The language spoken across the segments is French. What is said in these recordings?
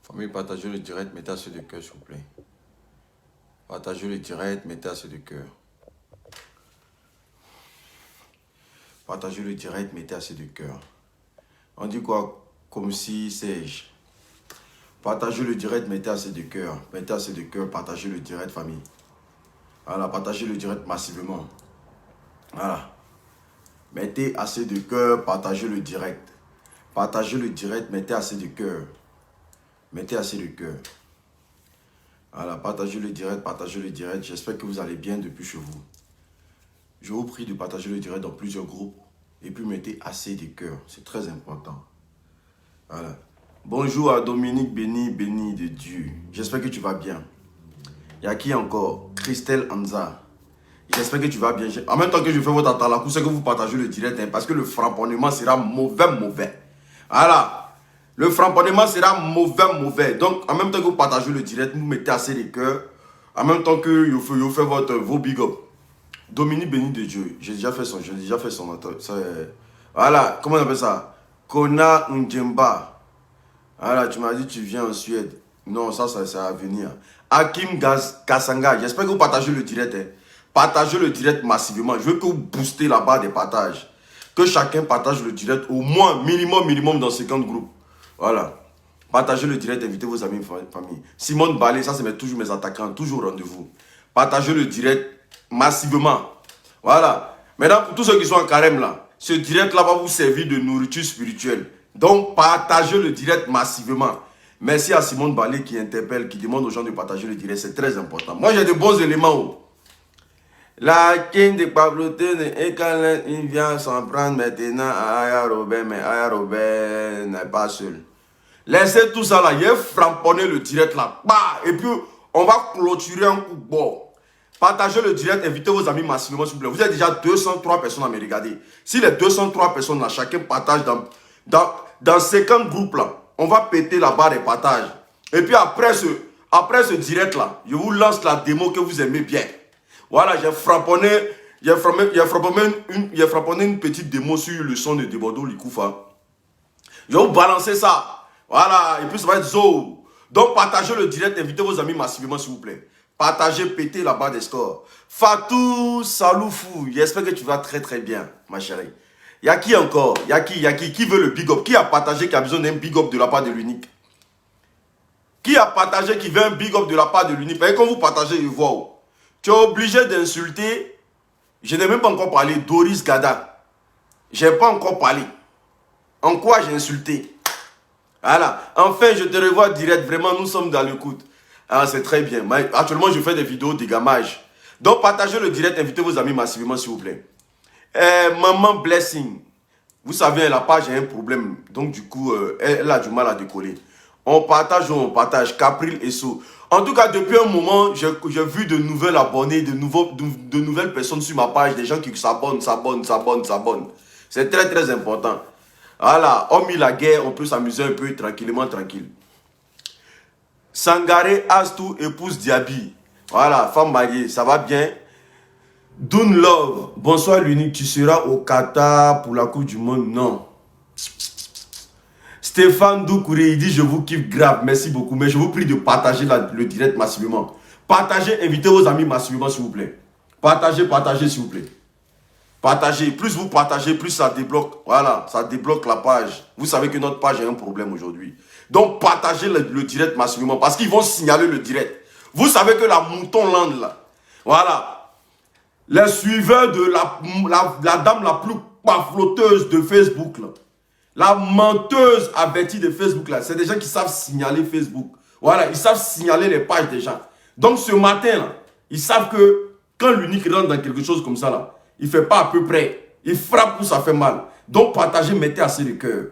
Famille, partagez le direct, mettez assez de cœur, s'il vous plaît. Partagez le direct, mettez assez de cœur. Partagez le direct, mettez assez de cœur. On dit quoi? Comme si sais-je. Partagez le direct, mettez assez de cœur. Mettez assez de cœur, partagez le direct, famille. Voilà, partagez le direct massivement. Voilà. Mettez assez de cœur, partagez le direct. Partagez le direct, mettez assez de cœur. Mettez assez de cœur. Voilà, partagez le direct, partagez le direct. J'espère que vous allez bien depuis chez vous. Je vous prie de partager le direct dans plusieurs groupes. Et puis mettez assez de cœur. C'est très important. Voilà. Bonjour à Dominique Béni, béni de Dieu. J'espère que tu vas bien. Il y a qui encore? Christelle Anza. J'espère que tu vas bien. En même temps que je fais votre atalakou, c'est que vous partagez le direct. Parce que le framponnement sera mauvais. Voilà. Le framponnement sera mauvais. Donc, en même temps que vous partagez le direct, vous mettez assez de cœur. En même temps que vous faites vos big up. Dominique béni de Dieu. J'ai déjà fait son. Voilà. Comment on appelle ça? Kona Ndjemba. Voilà, tu m'as dit que tu viens en Suède. Non, ça va venir. Hakim Kassanga. J'espère que vous partagez le direct. Partagez le direct massivement. Je veux que vous boostez la barre des partages. Que chacun partage le direct au moins, minimum dans 50 groupes. Voilà. Partagez le direct, invitez vos amis, famille. Simone Ballet, ça c'est toujours mes attaquants, toujours au rendez-vous. Partagez le direct massivement. Voilà. Maintenant, pour tous ceux qui sont en carême là, ce direct là va vous servir de nourriture spirituelle. Donc, partagez le direct massivement. Merci à Simone Ballet qui interpelle, qui demande aux gens de partager le direct. C'est très important. Moi, j'ai de bons éléments. La king de Pablo et quand il vient s'en prendre maintenant à Aya Robert, mais Aya Robert n'est pas seul. Laissez tout ça là, il a framponné le direct là. Bah, et puis, on va clôturer un coup de bord. Partagez le direct, invitez vos amis massivement, s'il vous plaît. Vous êtes déjà 203 personnes à me regarder. Si les 203 personnes là, chacun partage dans 50 groupes là, on va péter la barre des partages. Et puis après ce direct là, je vous lance la démo que vous aimez bien. Voilà, j'ai framponné une petite démo sur le son de Debodo Likoufa. Je vais vous balancer ça. Voilà, et puis ça va être zo. Donc partagez le direct, invitez vos amis massivement s'il vous plaît. Partagez, pétez la barre des scores. Fatou Saloufou, j'espère que tu vas très très bien, ma chérie. Il y a qui encore? Il y a qui veut le big up? Qui a partagé, qui a besoin d'un big up de la part de l'unique? Qui a partagé, qui veut un big up de la part de l'unique? Quand vous partagez, je vois. Tu es obligé d'insulter. Je n'ai même pas encore parlé Doris Gada. Je n'ai pas encore parlé. En quoi j'ai insulté? Voilà. Enfin, je te revois direct. Vraiment, nous sommes dans l'écoute. Ah, c'est très bien. Actuellement, je fais des vidéos de gammage. Donc, partagez le direct. Invitez vos amis massivement, s'il vous plaît. Maman Blessing. Vous savez, la page a un problème. Donc, du coup, elle a du mal à décoller. On partage. Capril et So. En tout cas, depuis un moment, j'ai vu de nouvelles abonnés, de nouvelles personnes sur ma page. Des gens qui s'abonnent. C'est très, très important. Voilà, hormis la guerre, on peut s'amuser un peu tranquille. Sangaré Astou, épouse Diaby. Voilà, femme mariée, ça va bien. Dune Love, bonsoir l'unique, tu seras au Qatar pour la Coupe du Monde? Non. Stéphane Doucouré, il dit je vous kiffe grave, merci beaucoup, mais je vous prie de partager le direct massivement. Partagez, invitez vos amis massivement s'il vous plaît. Partagez s'il vous plaît. Partagez, plus vous partagez, plus ça débloque. Voilà, ça débloque la page. Vous savez que notre page a un problème aujourd'hui. Donc partagez le direct massivement parce qu'ils vont signaler le direct. Vous savez que la Moutonland là, voilà, les suiveurs de la dame la plus pafloteuse de Facebook là, la menteuse avertie de Facebook là, c'est des gens qui savent signaler Facebook. Voilà, ils savent signaler les pages des gens. Donc ce matin là, ils savent que quand l'unique rentre dans quelque chose comme ça là, il ne fait pas à peu près. Il frappe où ça fait mal. Donc partagez, mettez assez de cœur.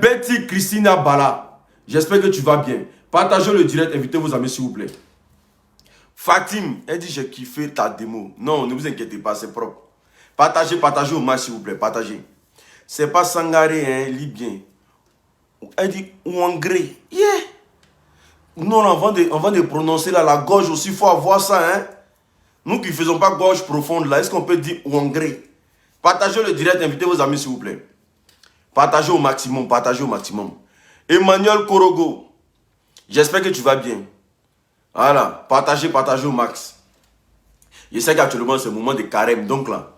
Betty Christina Bala, j'espère que tu vas bien. Partagez le direct, invitez vos amis s'il vous plaît. Fatim, elle dit j'ai kiffé ta démo. Non, ne vous inquiétez pas, c'est propre. Partagez au match s'il vous plaît, partagez. C'est pas Sangaré, hein, lis bien. Elle dit Ouangré. Yeah. Non, avant de prononcer là, la gorge aussi, il faut avoir ça, hein. Nous qui ne faisons pas gorge profonde là, est-ce qu'on peut dire Ouangré? Partagez le direct, invitez vos amis s'il vous plaît. Partagez au maximum. Emmanuel Korogo, J'espère que tu vas bien. Voilà, partagez au max. Je sais qu'actuellement c'est le moment de carême. Donc là,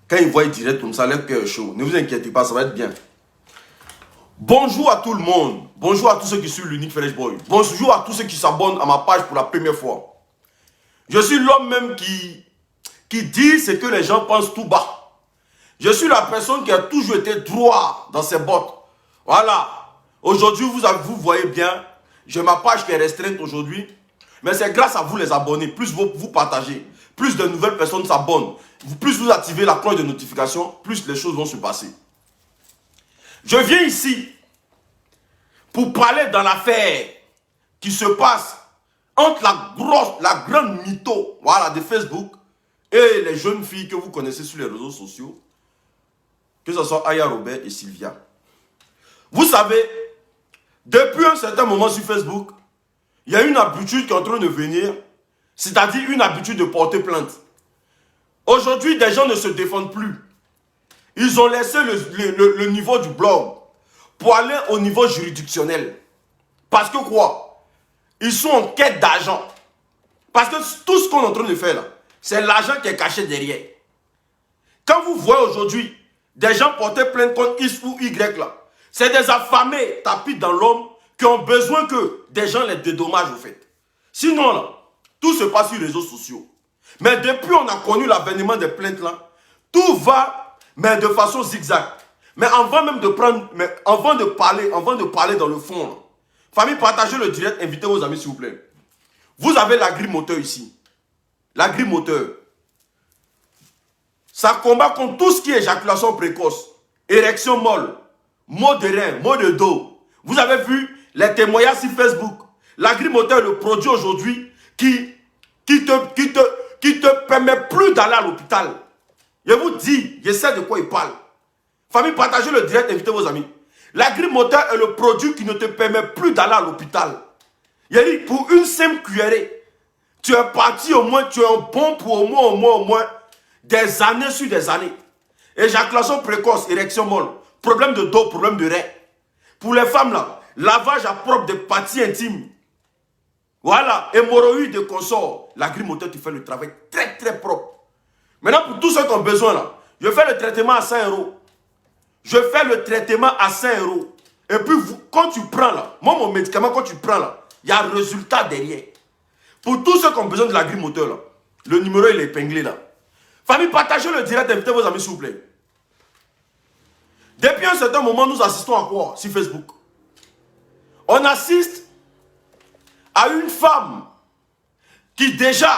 quand ils voient direct comme ça, leur cœur est chaud. Ne vous inquiétez pas, ça va être bien. Bonjour à tout le monde. Bonjour à tous ceux qui suivent l'Unique Fresh Boy. Bonjour à tous ceux qui s'abonnent à ma page pour la première fois. Je suis l'homme même qui dit ce que les gens pensent tout bas. Je suis la personne qui a toujours été droit dans ses bottes. Voilà. Aujourd'hui, vous voyez bien, j'ai ma page qui est restreinte aujourd'hui. Mais c'est grâce à vous les abonnés. Plus vous partagez, plus de nouvelles personnes s'abonnent. Plus vous activez la cloche de notification, plus les choses vont se passer. Je viens ici pour parler dans l'affaire qui se passe entre la grande mytho, voilà, de Facebook et les jeunes filles que vous connaissez sur les réseaux sociaux, que ce soit Aya Robert et Sylvia. Vous savez, depuis un certain moment sur Facebook, il y a une habitude qui est en train de venir, c'est-à-dire une habitude de porter plainte. Aujourd'hui, des gens ne se défendent plus. Ils ont laissé le niveau du blog pour aller au niveau juridictionnel. Parce que quoi? Ils sont en quête d'argent. Parce que tout ce qu'on est en train de faire là, c'est l'argent qui est caché derrière. Quand vous voyez aujourd'hui des gens porter plainte contre X ou Y là, c'est des affamés tapis dans l'homme qui ont besoin que des gens les dédommagent au fait. Sinon là, tout se passe sur les réseaux sociaux. Mais depuis on a connu l'avènement des plaintes là, tout va, mais de façon zigzag. Mais avant même de prendre, avant de parler dans le fond, là, famille, partagez le direct, invitez vos amis s'il vous plaît. Vous avez la grille moteur ici. La grille moteur. Ça combat contre tout ce qui est éjaculation précoce, érection molle, maux de rein, maux de dos. Vous avez vu les témoignages sur Facebook. La grille moteur est le produit aujourd'hui qui te permet plus d'aller à l'hôpital. Je vous dis, je sais de quoi il parle. Famille, partagez le direct, invitez vos amis. La grille moteur est le produit qui ne te permet plus d'aller à l'hôpital. Il a dit, pour une simple cuillerée, tu es parti au moins, tu es bon pour au moins des années sur des années. Éjaculation précoce, érection molle, problème de dos, problème de rein. Pour les femmes là, lavage à propre des parties intimes. Voilà, hémorroïdes de consort. La grille moteur, tu fais le travail très très propre. Maintenant, pour tous ceux qui ont besoin là, je fais le traitement à 5 €. Je fais le traitement à 5 €. Et puis, quand tu prends là, moi, mon médicament, quand tu prends là, il y a un résultat derrière. Pour tous ceux qui ont besoin de la grille moteur là, le numéro il est épinglé là. Famille, partagez le direct, invitez vos amis s'il vous plaît. Depuis un certain moment, nous assistons à quoi sur Facebook? On assiste à une femme qui déjà,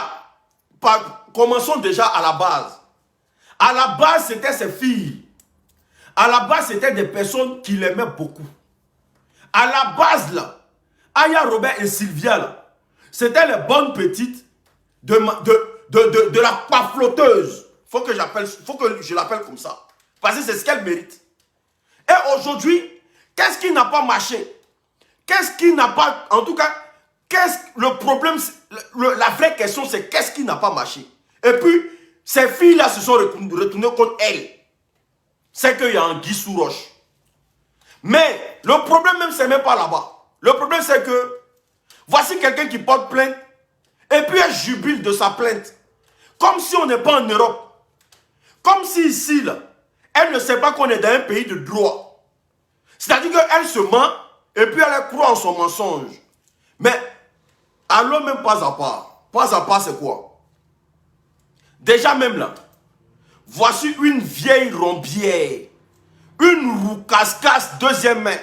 commençons déjà à la base. À la base, c'était ses filles. À la base, c'était des personnes qui l'aimaient beaucoup. À la base, là, Aya Robert et Sylvia, là, c'était les bonnes petites de la pafloteuse. Faut que je l'appelle comme ça. Parce que c'est ce qu'elle mérite. Et aujourd'hui, qu'est-ce qui n'a pas marché? Qu'est-ce qui n'a pas... En tout cas, le problème, la vraie question, c'est qu'est-ce qui n'a pas marché? Et puis, ces filles-là se sont retournées contre elle. C'est qu'il y a un Guy sous roche. Mais le problème même, c'est même pas là-bas. Le problème, c'est que voici quelqu'un qui porte plainte et puis elle jubile de sa plainte. Comme si on n'est pas en Europe. Comme si ici, là, elle ne sait pas qu'on est dans un pays de droit. C'est-à-dire qu'elle se ment et puis elle croit en son mensonge. Mais allons même pas à part. Pas à part, c'est quoi? Déjà même là, voici une vieille rombière, une roucasse deuxième main,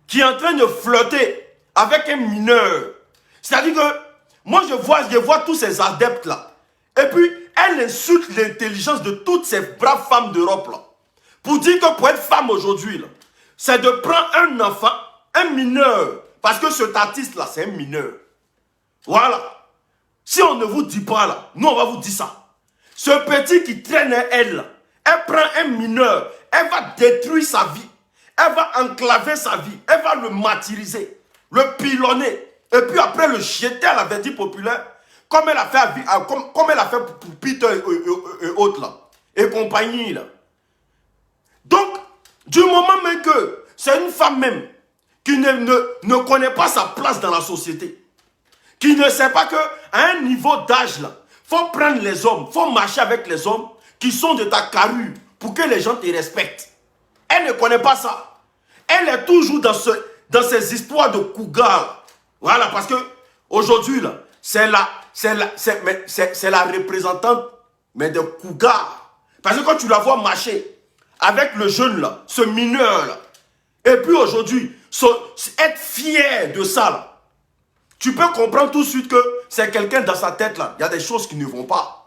qui est en train de flotter avec un mineur. C'est-à-dire que, moi je vois tous ces adeptes là, et puis elle insulte l'intelligence de toutes ces braves femmes d'Europe là, pour dire que pour être femme aujourd'hui là, c'est de prendre un enfant, un mineur, parce que cet artiste là, c'est un mineur. Voilà. Si on ne vous dit pas là, nous on va vous dire ça. Ce petit qui traîne elle, elle prend un mineur, elle va détruire sa vie, elle va enclaver sa vie, elle va le martyriser, le pilonner, et puis après le jeter à la verdict populaire, comme elle a fait, pour Peter et autres là, et compagnie là. Donc, du moment même que c'est une femme même qui ne connaît pas sa place dans la société, qui ne sait pas qu'à un niveau d'âge, il faut prendre les hommes, il faut marcher avec les hommes qui sont de ta carrure pour que les gens te respectent. Elle ne connaît pas ça. Elle est toujours dans ces histoires de cougar. Voilà, parce que aujourd'hui, c'est la représentante mais de cougar. Parce que quand tu la vois marcher avec le jeune là, ce mineur là, et puis aujourd'hui, être fier de ça là, tu peux comprendre tout de suite que c'est quelqu'un dans sa tête là, il y a des choses qui ne vont pas.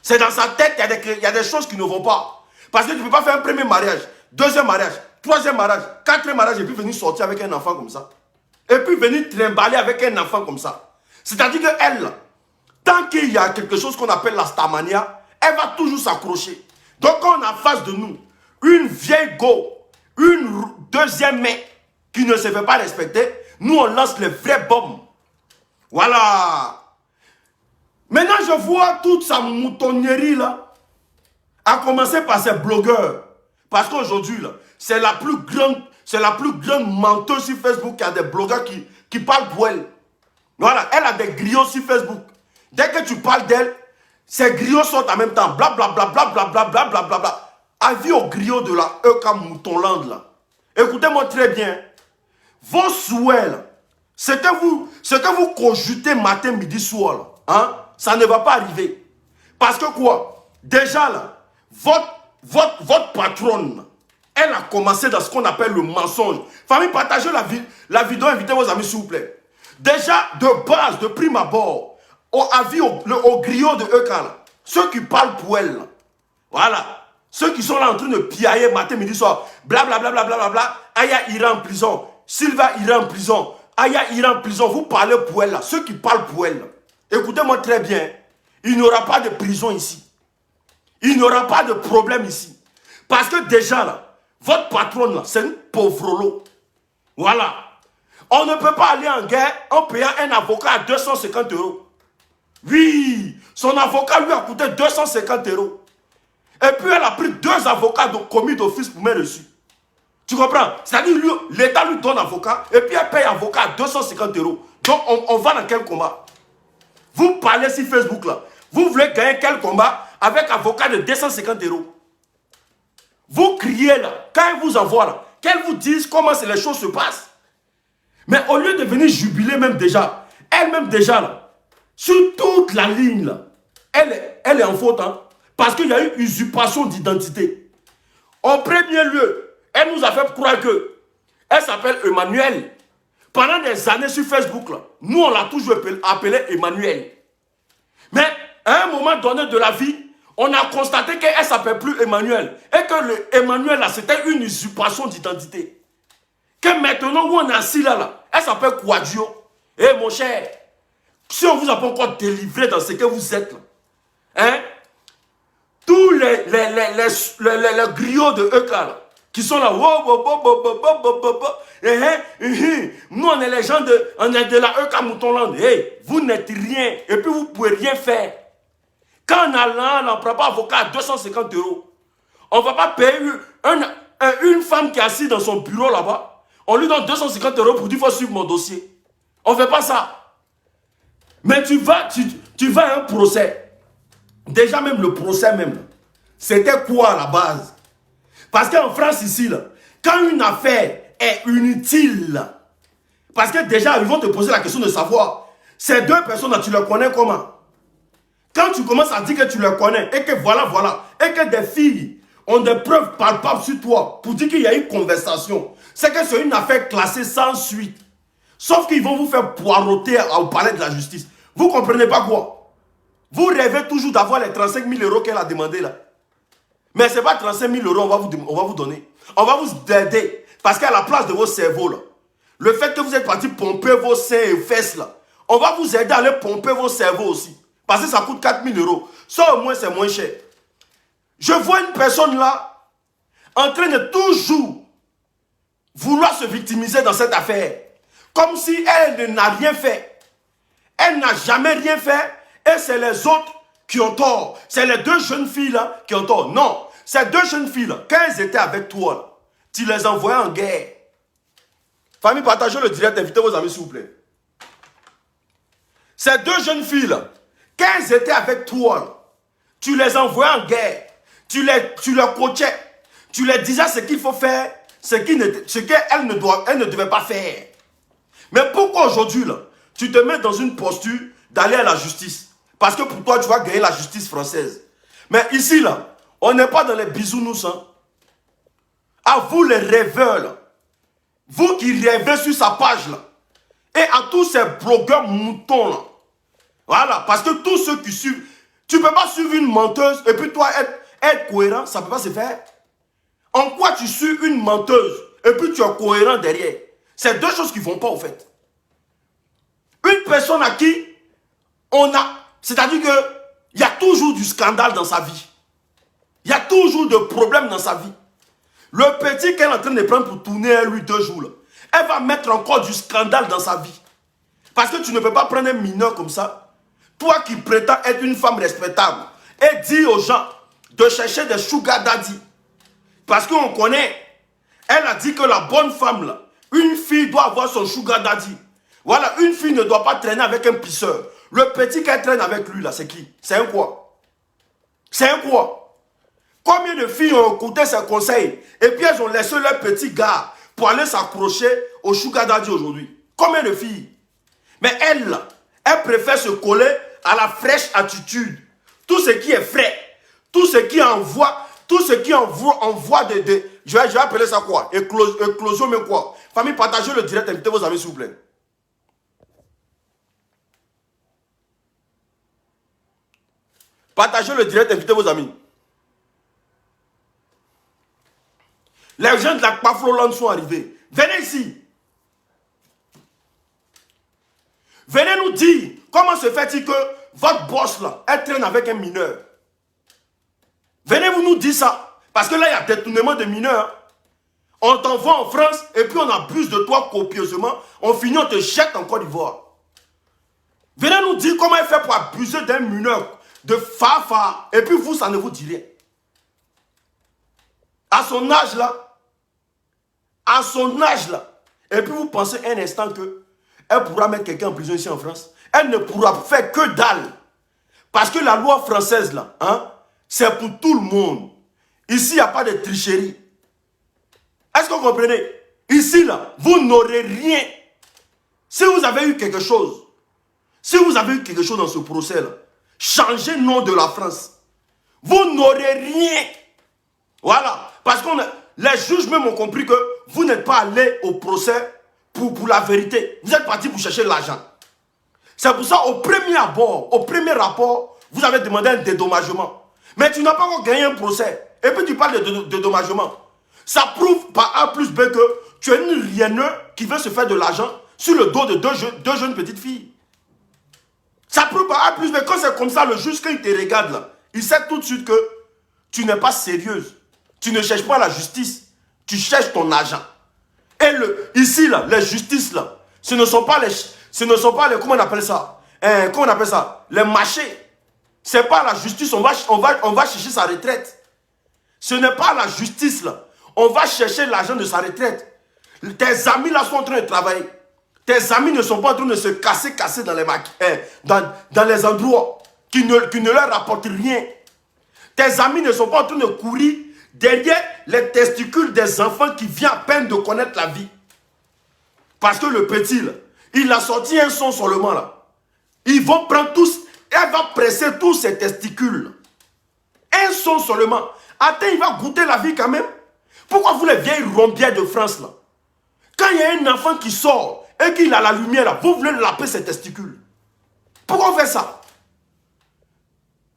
C'est dans sa tête, il y a des choses qui ne vont pas. Parce que tu ne peux pas faire un premier mariage, deuxième mariage, troisième mariage, quatrième mariage, et puis venir sortir avec un enfant comme ça. Et puis venir trimballer avec un enfant comme ça. C'est-à-dire qu'elle, tant qu'il y a quelque chose qu'on appelle la starmania, elle va toujours s'accrocher. Donc quand on a en face de nous une vieille go, une deuxième mec qui ne se fait pas respecter, nous on lance les vraies bombes. Voilà. Maintenant je vois toute sa moutonnerie là, à commencer par ces blogueurs. Parce qu'aujourd'hui là, c'est la plus grande menteuse sur Facebook. Il y a des blogueurs qui parlent pour elle. Voilà, elle a des griots sur Facebook. Dès que tu parles d'elle, ces griots sortent en même temps. Blablabla, blablabla, blablabla. Avis aux griots de la EK Moutonland là. Écoutez-moi très bien. Vos souhaits là, ce que vous cogitez matin, midi, soir là, hein, ça ne va pas arriver. Parce que quoi? Déjà là, votre patronne, elle a commencé dans ce qu'on appelle le mensonge. Famille, partagez la vidéo, invitez vos amis s'il vous plaît. Déjà, de base, de prime abord, au griot de EK, là, ceux qui parlent pour elle, là, voilà, ceux qui sont là en train de piailler matin, midi, soir, blablabla, blablabla, Aya ira en prison, Sylva ira en prison, Aya ira en prison, vous parlez pour elle, là, ceux qui parlent pour elle, là, écoutez-moi très bien, il n'y aura pas de prison ici. Il n'y aura pas de problème ici. Parce que déjà, là, votre patronne, là, c'est une pauvrolo. Voilà. On ne peut pas aller en guerre en payant un avocat à 250 €. Oui, son avocat lui a coûté 250 €. Et puis elle a pris 2 avocats de commis d'office pour mettre dessus. Tu comprends? C'est-à-dire l'État lui donne avocat et puis elle paye avocat à 250 €. Donc on va dans quel combat? Vous parlez sur Facebook là. Vous voulez gagner quel combat avec avocat de 250 €? Vous criez là. Quand ils vous envoient là, qu'elles vous disent comment les choses se passent. Mais au lieu de venir jubiler même déjà, elle-même déjà là, sur toute la ligne là, elle est en faute. Hein, parce qu'il y a eu usurpation d'identité. En premier lieu, elle nous a fait croire que elle s'appelle Emmanuel. Pendant des années sur Facebook là, nous on l'a toujours appelé Emmanuel. Mais à un moment donné de la vie, on a constaté qu'elle ne s'appelle plus Emmanuel. Et que le Emmanuel là, c'était une usurpation d'identité. Que maintenant où on est assis là, elle s'appelle Quadio. Eh mon cher, si on ne vous a pas encore délivré dans ce que vous êtes là, hein, tous les griots de EK là, qui sont là, nous on est les gens on est de la EK Moutonland, hey, vous n'êtes rien, et puis vous ne pouvez rien faire. Quand on a là, on ne prend pas avocat à 250 €. On ne va pas payer une femme qui est assise dans son bureau là-bas. On lui donne 250 € pour dire qu'il faut suivre mon dossier. On ne fait pas ça. Mais tu vas à un procès. Déjà même le procès même, c'était quoi à la base? Parce qu'en France ici, là, quand une affaire est inutile, parce que déjà ils vont te poser la question de savoir, ces 2 personnes là, tu les connais comment? Quand tu commences à dire que tu les connais et que voilà, et que des filles ont des preuves palpables sur toi pour dire qu'il y a une conversation, c'est que c'est une affaire classée sans suite. Sauf qu'ils vont vous faire poireauter au palais de la justice. Vous ne comprenez pas quoi? Vous rêvez toujours d'avoir les 35 000 € qu'elle a demandé là. Mais ce n'est pas 35 000 € on va vous donner. On va vous aider. Parce qu'à la place de vos cerveaux là, le fait que vous êtes parti pomper vos seins et fesses là, on va vous aider à aller pomper vos cerveaux aussi. Parce que ça coûte 4 000 €. Ça au moins c'est moins cher. Je vois une personne là, en train de toujours vouloir se victimiser dans cette affaire. Comme si elle n'a rien fait. Elle n'a jamais rien fait. Et c'est les autres qui ont tort. C'est les 2 jeunes filles là qui ont tort. Non. Ces 2 jeunes filles là, quand elles étaient avec toi, là, tu les envoyais en guerre. Famille, partagez le direct, invitez vos amis s'il vous plaît. Ces deux jeunes filles là, quand elles étaient avec toi, là, tu les envoyais en guerre, tu les coachais, tu leur disais ce qu'il faut faire, ce qu'elles ne devaient pas faire. Mais pourquoi aujourd'hui, là, tu te mets dans une posture d'aller à la justice? Parce que pour toi, tu vas gagner la justice française. Mais ici, là, on n'est pas dans les bisounours. Hein. À vous les rêveurs, là, vous qui rêvez sur sa page, là, et à tous ces blogueurs moutons, là, voilà, parce que tous ceux qui suivent, tu ne peux pas suivre une menteuse et puis toi être cohérent, ça ne peut pas se faire. En quoi tu suis une menteuse et puis tu es cohérent derrière? C'est deux choses qui ne vont pas au fait. Une personne à qui on a, c'est-à-dire qu'il y a toujours du scandale dans sa vie. Il y a toujours de problèmes dans sa vie. Le petit qu'elle est en train de prendre pour tourner à lui 2 jours, là, elle va mettre encore du scandale dans sa vie. Parce que tu ne peux pas prendre un mineur comme ça. Toi qui prétends être une femme respectable et dire aux gens de chercher des sugar daddy. Parce qu'on connaît, elle a dit que la bonne femme, là, une fille doit avoir son sugar daddy. Voilà, une fille ne doit pas traîner avec un pisseur. Le petit qu'elle traîne avec lui, là, c'est qui? C'est un quoi? C'est un quoi? Combien de filles ont écouté ses conseils et puis elles ont laissé leur petit gars pour aller s'accrocher au sugar daddy aujourd'hui? Combien de filles? Mais elle, là, elle préfère se coller à la fraîche attitude. Tout ce qui est frais, tout ce qui envoie je vais appeler ça quoi? Éclosion, mais quoi? Famille, partagez le direct, invitez vos amis s'il vous plaît. Partagez le direct, invitez vos amis. Les gens de la Pafloland sont arrivés. Venez ici. Venez nous dire comment se fait-il que votre boss là, elle traîne avec un mineur. Venez vous nous dire ça. Parce que là, il y a détournement de mineurs. On t'envoie en France et puis on abuse de toi copieusement. On finit, on te jette en Côte d'Ivoire. Venez nous dire comment elle fait pour abuser d'un mineur de Fafa. Et puis vous, ça ne vous dit rien. À son âge là, et puis vous pensez un instant que elle pourra mettre quelqu'un en prison ici en France. Elle ne pourra faire que dalle. Parce que la loi française là, hein, c'est pour tout le monde. Ici, il n'y a pas de tricherie. Est-ce que vous comprenez? Ici là, vous n'aurez rien. Si vous avez eu quelque chose, dans ce procès là, changez le nom de la France. Vous n'aurez rien. Voilà. Parce que les juges même ont compris que vous n'êtes pas allé au procès pour la vérité. Vous êtes parti pour chercher l'argent. C'est pour ça, au premier abord, au premier rapport, vous avez demandé un dédommagement. Mais tu n'as pas encore gagné un procès. Et puis tu parles de dédommagement. Ça prouve par A plus B que tu es une rienneuse qui veut se faire de l'argent sur le dos de deux jeunes petites filles. Ça prouve par A plus B. Quand c'est comme ça, le juge, quand il te regarde là, il sait tout de suite que tu n'es pas sérieuse. Tu ne cherches pas la justice. Tu cherches ton argent. Et ici, là, les justices, là, ce ne sont pas les, comment on appelle ça? Les marchés. Ce n'est pas la justice, on va chercher sa retraite. Ce n'est pas la justice, là. On va chercher l'argent de sa retraite. Tes amis, là, sont en train de travailler. Tes amis ne sont pas en train de se casser dans les endroits qui ne leur rapportent rien. Tes amis ne sont pas en train de courir derrière les testicules des enfants qui viennent à peine de connaître la vie. Parce que le petit, là, il a sorti un son seulement, là. Ils vont prendre tous, elle va presser tous ses testicules. Un son seulement. Attends, il va goûter la vie quand même. Pourquoi vous les vieilles rombières de France, là? Quand il y a un enfant qui sort et qu'il a la lumière, là, vous voulez laper ses testicules. Pourquoi on fait ça?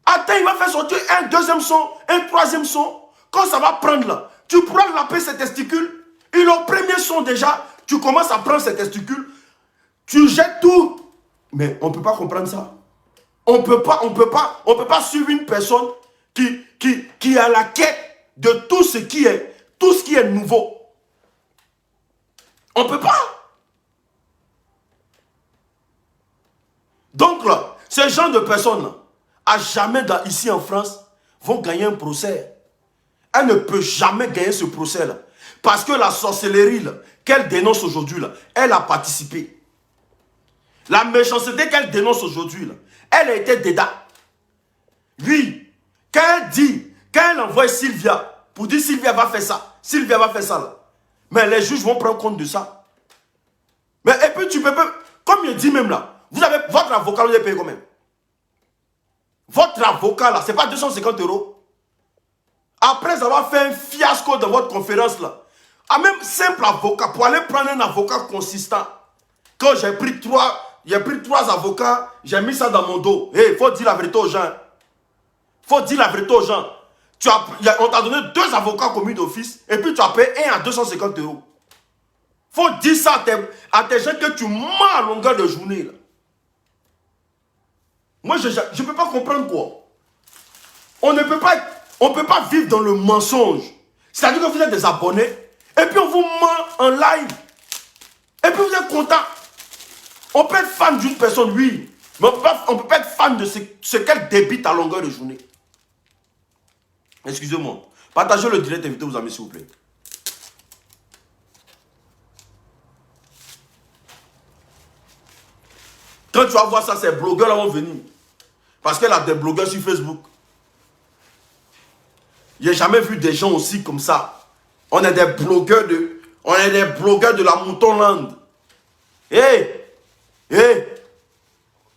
Attends, il va faire sortir un deuxième son, un troisième son. Quand ça va prendre là, tu pourras laper ses testicules. Et le premier son déjà, tu commences à prendre ses testicules. Tu jettes tout. Mais on ne peut pas comprendre ça. On peut pas suivre une personne qui a la quête de tout ce qui est nouveau. On ne peut pas. Donc là, ce genre de personnes là, à jamais ici en France, vont gagner un procès. Elle ne peut jamais gagner ce procès là. Parce que la sorcellerie qu'elle dénonce aujourd'hui, elle a participé. La méchanceté qu'elle dénonce aujourd'hui, elle a été dedans. Oui, quand elle envoie Sylvia, pour dire Sylvia va faire ça, Sylvia va faire ça là. Mais les juges vont prendre compte de ça. Mais et puis tu peux, comme il dit même là, vous avez votre avocat, vous avez payé combien? Votre avocat là, c'est pas 250 €. Après avoir fait un fiasco dans votre conférence là, à même simple avocat, pour aller prendre un avocat consistant, quand j'ai pris trois avocats, j'ai mis ça dans mon dos. Il faut dire la vérité aux gens. Faut dire la vérité aux gens. On t'a donné 2 avocats commis d'office et puis tu as payé un à 250 €. Faut dire ça à tes gens que tu mens à longueur de journée. Là. Moi, je ne peux pas comprendre quoi. On ne peut pas vivre dans le mensonge. C'est-à-dire que vous êtes des abonnés et puis on vous ment en live. Et puis vous êtes content. On peut être fan d'une personne, oui. Mais on ne peut pas être fan de ce qu'elle débite à longueur de journée. Excusez-moi. Partagez le direct, invitez vos amis, s'il vous plaît. Quand tu vas voir ça, ces blogueurs vont venir. Parce qu'elle a des blogueurs sur Facebook. Je n'ai jamais vu des gens aussi comme ça. On est des blogueurs de la Moutonland.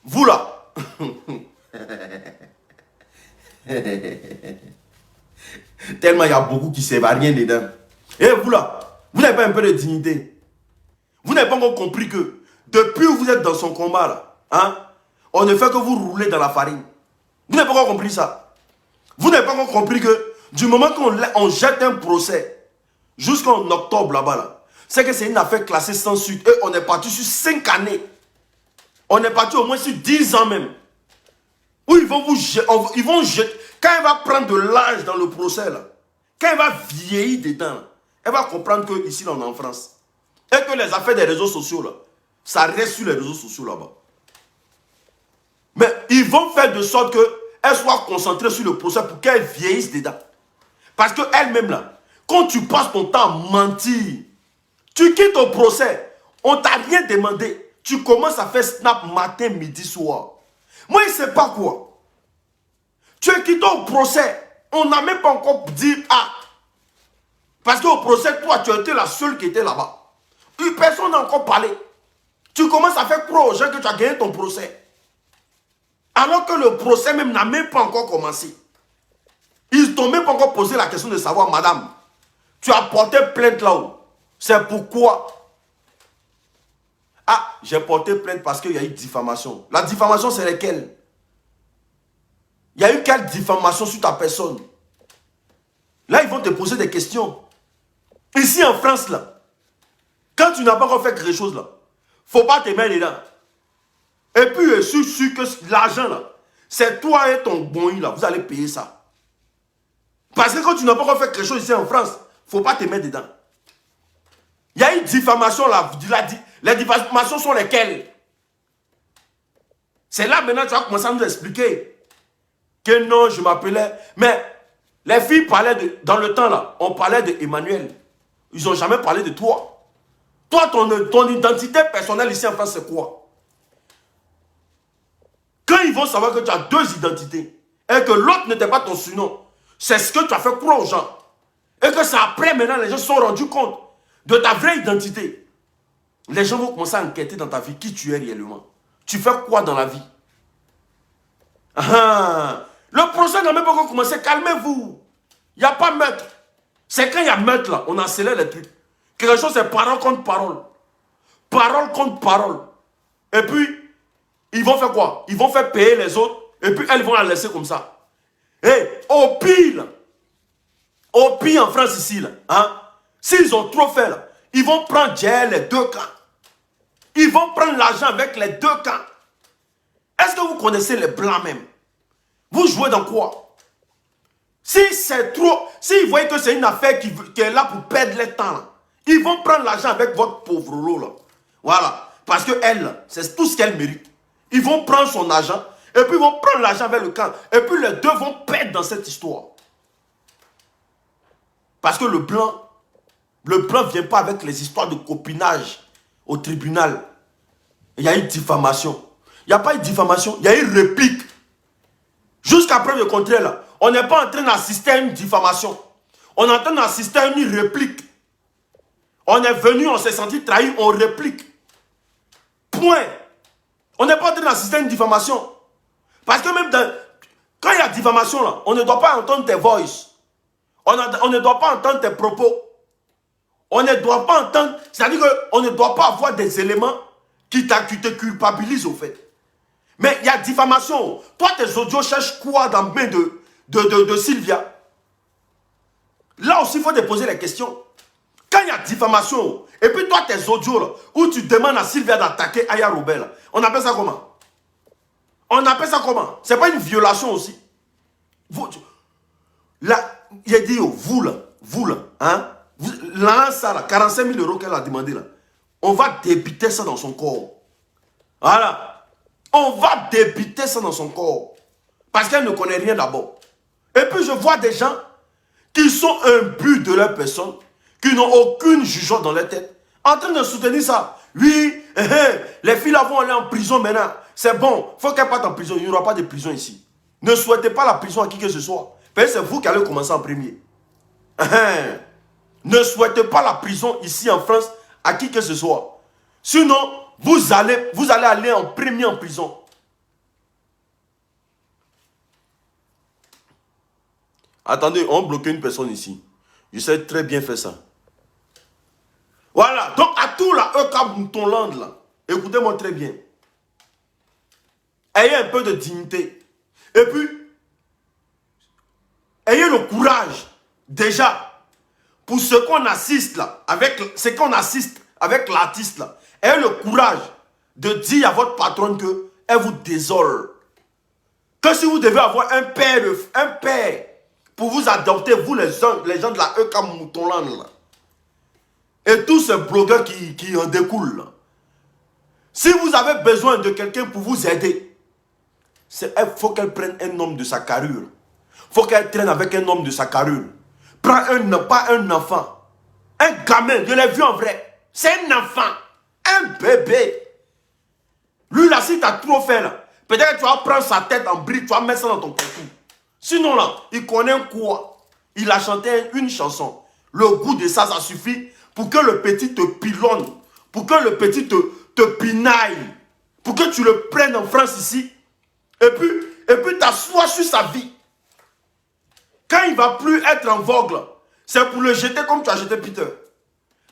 Vous là. Tellement il y a beaucoup qui ne servent à rien dedans. Vous là, vous n'avez pas un peu de dignité. Vous n'avez pas encore compris que depuis que vous êtes dans son combat là, on ne fait que vous rouler dans la farine. Vous n'avez pas encore compris ça. Vous n'avez pas encore compris que du moment qu'on jette un procès jusqu'en octobre là-bas, là, c'est que c'est une affaire classée sans suite. Et on est parti sur 5 années. On est parti au moins sur 10 ans même. Où ils vont jeter. Quand elle va prendre de l'âge dans le procès, là, quand elle va vieillir dedans, elle va comprendre que ici, là, on est en France. Et que les affaires des réseaux sociaux, là, ça reste sur les réseaux sociaux là-bas. Mais ils vont faire de sorte qu'elle soit concentrée sur le procès pour qu'elle vieillisse dedans. Parce qu'elle-même, là, quand tu passes ton temps à mentir, tu quittes au procès, on ne t'a rien demandé. Tu commences à faire snap matin, midi, soir. Moi, je ne sais pas quoi. Tu es quitté au procès, on n'a même pas encore dit ah. Parce qu'au procès, toi, tu as été la seule qui était là-bas. Personne n'a encore parlé. Tu commences à faire croire aux gens que tu as gagné ton procès. Alors que le procès même n'a même pas encore commencé. Ils t'ont même pas encore posé la question de savoir, madame, tu as porté plainte là-haut. C'est pourquoi? Ah, j'ai porté plainte parce qu'il y a eu diffamation. La diffamation, c'est laquelle? Il y a eu quelle diffamation sur ta personne? Là, ils vont te poser des questions. Ici en France, là, quand tu n'as pas encore fait quelque chose, là, faut pas te mettre dedans. Et puis, je suis sûr que l'argent, là, c'est toi et ton bon, là, vous allez payer ça. Parce que quand tu n'as pas encore fait quelque chose ici en France, faut pas te mettre dedans. Il y a une diffamation, là, les diffamations sont lesquelles? C'est là maintenant que tu vas commencer à nous expliquer. Que non, je m'appelais. Mais les filles parlaient dans le temps là, on parlait d'Emmanuel. Ils n'ont jamais parlé de toi. Toi, ton identité personnelle ici en France, c'est quoi? Quand ils vont savoir que tu as 2 identités et que l'autre n'était pas ton surnom, c'est ce que tu as fait croire aux gens. Et que c'est après maintenant, les gens se sont rendus compte de ta vraie identité. Les gens vont commencer à enquêter dans ta vie qui tu es réellement. Tu fais quoi dans la vie? Le procès n'a même pas encore commencé. Calmez-vous. Il n'y a pas meurtre. C'est quand il y a meurtre là, on accélère les trucs. Quelque chose, c'est parole contre parole. Parole contre parole. Et puis, ils vont faire quoi? Ils vont faire payer les autres. Et puis, elles vont la laisser comme ça. Au pire en France ici, là, s'ils ont trop fait, là, ils vont prendre les 2 camps. Ils vont prendre l'argent avec les 2 camps. Est-ce que vous connaissez les blancs même? Vous jouez dans quoi? Si c'est trop, s'ils voient que c'est une affaire qui est là pour perdre le temps, là, ils vont prendre l'argent avec votre pauvre lot, là. Voilà. Parce que elle, c'est tout ce qu'elle mérite. Ils vont prendre son argent, et puis ils vont prendre l'argent avec le camp. Et puis les 2 vont perdre dans cette histoire. Parce que le blanc, Le plan ne vient pas avec les histoires de copinage au tribunal. Il y a une diffamation. Il n'y a pas une diffamation, il y a une réplique. Jusqu'à preuve de contraire, là, on n'est pas en train d'assister à une diffamation. On est en train d'assister à une réplique. On est venu, on s'est senti trahi, on réplique. Point. On n'est pas en train d'assister à une diffamation. Parce que même quand il y a diffamation, là, on ne doit pas entendre tes voices. On ne doit pas entendre tes propos. On ne doit pas entendre, c'est-à-dire qu'on ne doit pas avoir des éléments qui te culpabilisent au fait. Mais il y a diffamation. Toi, tes audios cherchent quoi dans le main de Sylvia? Là aussi, il faut te poser les questions. Quand il y a diffamation, et puis toi, tes audios, là, où tu demandes à Sylvia d'attaquer Aya Robert, on appelle ça comment? On appelle ça comment? C'est pas une violation aussi? Là, il a dit, vous là, hein? Là, ça, là, 45 000 € qu'elle a demandé, là, on va débiter ça dans son corps. Voilà. On va débiter ça dans son corps. Parce qu'elle ne connaît rien d'abord. Et puis je vois des gens qui sont imbus de leur personne, qui n'ont aucune jugeote dans leur tête, en train de soutenir ça. Oui, les filles là vont aller en prison maintenant. C'est bon, il faut qu'elles partent en prison. Il n'y aura pas de prison ici. Ne souhaitez pas la prison à qui que ce soit. Parce que c'est vous qui allez commencer en premier. Ne souhaitez pas la prison ici en France à qui que ce soit. Sinon, vous allez aller en premier en prison. Attendez, on bloque une personne ici. Je sais très bien faire ça. Voilà. Donc, à tout là, Moutonland là, écoutez-moi très bien. Ayez un peu de dignité. Et puis, ayez le courage, déjà, pour ce qu'on assiste là, avec l'artiste là, ayez le courage de dire à votre patronne qu'elle vous désole. Que si vous devez avoir un père pour vous adopter, vous les gens de la EK Moutonland là, et tous ces blogueurs qui en découlent là. Si vous avez besoin de quelqu'un pour vous aider, il faut qu'elle prenne un homme de sa carrure. Il faut qu'elle traîne avec un homme de sa carrure. Prends pas un enfant. Un gamin, je l'ai vu en vrai. C'est un enfant. Un bébé. Lui là, si tu as trop fait là, peut-être que tu vas prendre sa tête en brique, tu vas mettre ça dans ton cou. Sinon là, il connaît quoi? Il a chanté une chanson. Le goût de ça, ça suffit pour que le petit te pilonne. Pour que le petit te pinaille. Pour que tu le prennes en France ici. Et puis t'assois sur sa vie. Quand il ne va plus être en vogue, c'est pour le jeter comme tu as jeté Peter.